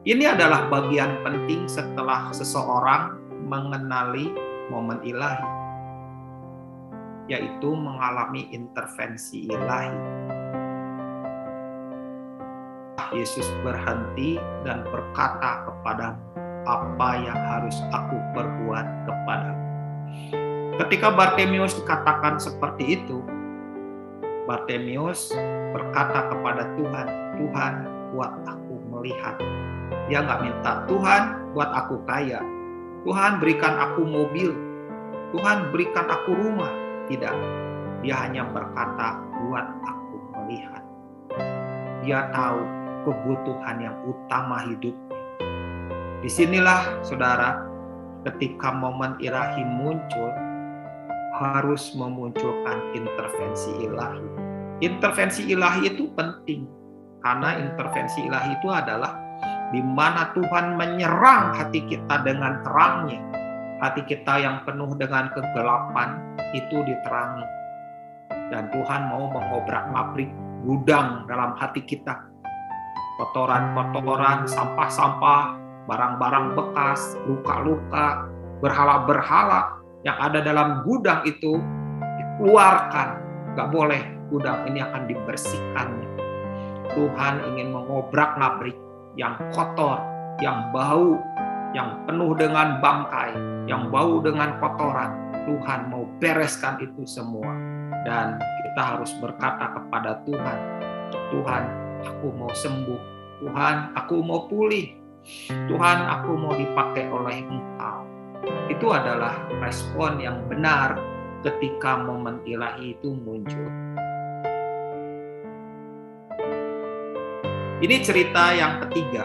Ini adalah bagian penting setelah seseorang mengenali momen ilahi, yaitu mengalami intervensi ilahi. Yesus berhenti dan berkata kepadamu, apa yang harus aku perbuat kepadamu. Ketika Bartimeus dikatakan seperti itu, Bartimeus berkata kepada Tuhan, Tuhan buat aku melihat. Dia nggak minta, Tuhan buat aku kaya, Tuhan berikan aku mobil, Tuhan berikan aku rumah. Tidak, dia hanya berkata, buat aku melihat. Dia tahu kebutuhan yang utama hidupnya. Disinilah saudara, ketika momen ilahi muncul, harus memunculkan intervensi ilahi. Intervensi ilahi itu penting, karena intervensi ilahi itu adalah di mana Tuhan menyerang hati kita dengan terangnya. Hati kita yang penuh dengan kegelapan itu diterangi. Dan Tuhan mau mengobrak-abrik gudang dalam hati kita. Kotoran-kotoran, sampah-sampah, barang-barang bekas, luka-luka, berhala-berhala yang ada dalam gudang itu dikeluarkan. Gak boleh, gudang ini akan dibersihkannya. Tuhan ingin mengobrak-abrik yang kotor, yang bau, yang penuh dengan bangkai, yang bau dengan kotoran. Tuhan mau bereskan itu semua. Dan kita harus berkata kepada Tuhan, Tuhan, aku mau sembuh. Tuhan, aku mau pulih. Tuhan, aku mau dipakai oleh Engkau. Itu adalah respon yang benar ketika momen ilahi itu muncul. Ini cerita yang ketiga,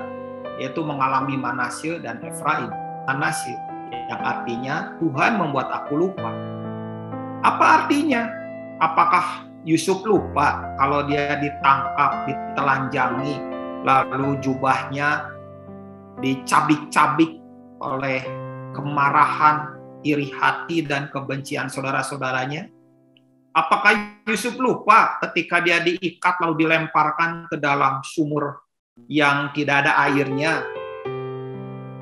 yaitu mengalami Manasye dan Efraim. Manasye, yang artinya Tuhan membuat aku lupa. Apa artinya? Apakah Yusuf lupa kalau dia ditangkap, ditelanjangi, lalu jubahnya dicabik-cabik oleh kemarahan, iri hati, dan kebencian saudara-saudaranya? Apakah Yusuf lupa ketika dia diikat lalu dilemparkan ke dalam sumur yang tidak ada airnya?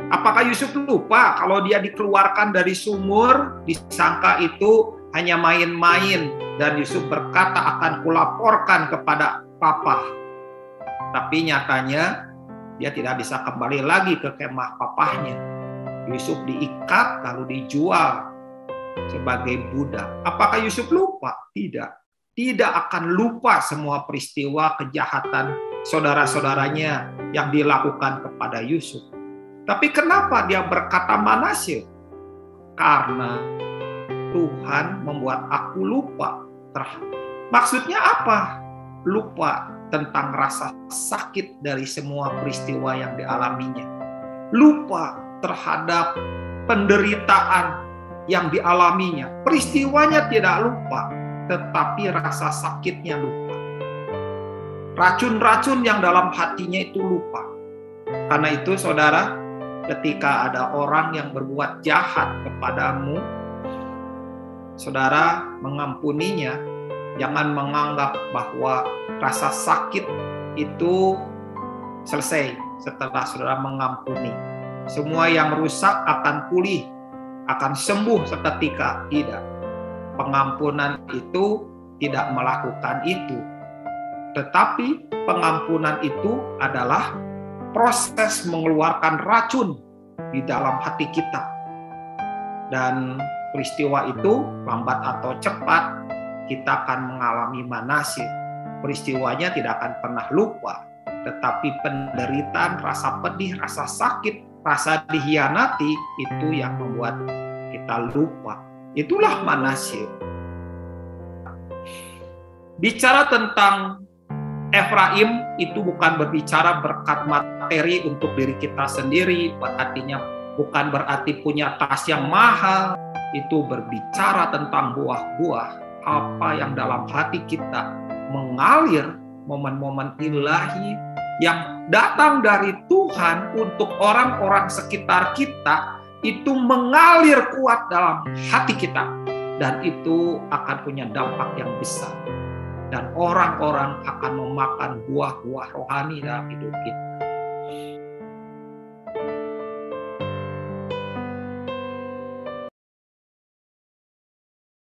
Apakah Yusuf lupa kalau dia dikeluarkan dari sumur, disangka itu hanya main-main, dan Yusuf berkata akan kulaporkan kepada papa. Tapi nyatanya dia tidak bisa kembali lagi ke kemah papahnya. Yusuf diikat lalu dijual sebagai budak. Apakah Yusuf lupa? Tidak. Tidak akan lupa semua peristiwa kejahatan saudara-saudaranya yang dilakukan kepada Yusuf. Tapi kenapa dia berkata Manasye? Karena Tuhan membuat aku lupa. Maksudnya apa? Lupa tentang rasa sakit dari semua peristiwa yang dialaminya. Lupa terhadap penderitaan yang dialaminya. Peristiwanya tidak lupa, tetapi rasa sakitnya lupa. Racun-racun yang dalam hatinya itu lupa. Karena itu saudara, ketika ada orang yang berbuat jahat kepadamu, saudara mengampuninya, jangan menganggap bahwa rasa sakit itu selesai setelah saudara mengampuni. Semua yang rusak akan pulih, akan sembuh seketika. Tidak. Pengampunan itu tidak melakukan itu. Tetapi pengampunan itu adalah proses mengeluarkan racun di dalam hati kita. Dan peristiwa itu lambat atau cepat kita akan mengalami Manasye. Peristiwanya tidak akan pernah lupa, tetapi penderitaan, rasa pedih, rasa sakit, rasa dihianati itu yang membuat kita lupa. Itulah Manasye. Bicara tentang Efraim itu bukan berbicara berkat materi untuk diri kita sendiri, artinya bukan berarti punya tas yang mahal. Itu berbicara tentang buah-buah apa yang dalam hati kita mengalir, momen-momen ilahi yang datang dari Tuhan untuk orang-orang sekitar kita, itu mengalir kuat dalam hati kita, dan itu akan punya dampak yang besar, dan orang-orang akan memakan buah-buah rohani dalam hidup kita.